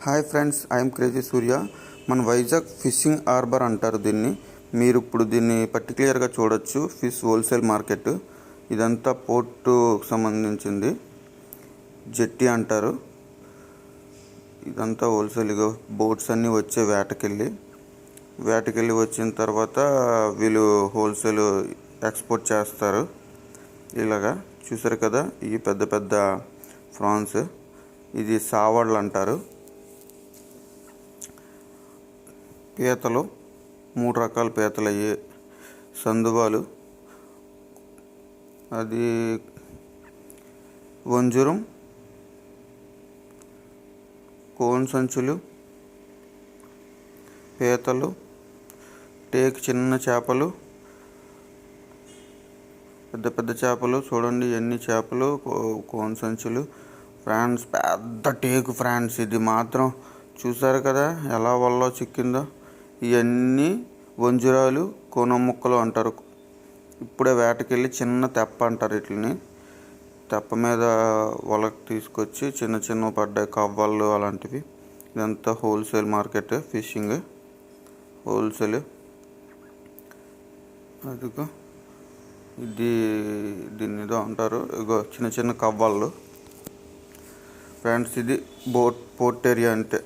Hi friends, I'm crazy సూర్య. మన Vizag fishing harbour అంటారు దీన్ని. మీరు ఇప్పుడు దీన్ని పర్టికులర్గా చూడొచ్చు. Fish wholesale market. ఇదంతా పోర్టు సంబంధించింది. జెట్టి అంటారు. ఇదంతా హోల్సేల్గా బోట్స్ అన్నీ వచ్చే వేటకెళ్ళి వచ్చిన తర్వాత వీళ్ళు హోల్సేల్ ఎక్స్పోర్ట్ చేస్తారు. ఇలాగా చూసారు కదా, ఈ పెద్ద పెద్ద ఫ్రాన్స్. ఇది సావడ్లు అంటారు. పీతలు 3 రకాల పీతలు అయ్యి, సందువాలు, అది వంజరం, కోన్ సంచులు, పీతలు, టేక్ చిన్న చేపలు, పెద్ద పెద్ద చేపలు. చూడండి ఎన్ని చేపలు, కోన్ సంచులు. ఫ్రాన్స్ పెద్ద టేకు ఫ్రాన్స్. ఇది మాత్రం చూసారు కదా ఎలా వల్లో చిక్కిందో. ఇవన్నీ వంజరాలు, కోన ముక్కలు అంటారు. ఇప్పుడే వేటకెళ్ళి చిన్న తెప్ప అంటారు వీటిని. తెప్ప మీద వలకు తీసుకొచ్చి చిన్న చిన్న పడ్డాయి కవ్వాళ్ళు అలాంటివి. ఇదంతా హోల్సేల్ మార్కెట్, ఫిషింగ్ హోల్సేల్. అదిగో దీన్ని ఏదో అంటారు. ఇగో చిన్న చిన్న కవ్వాళ్ళు ఫ్రెండ్స్. ఇది పోర్ట్ ఏరియా అంటే.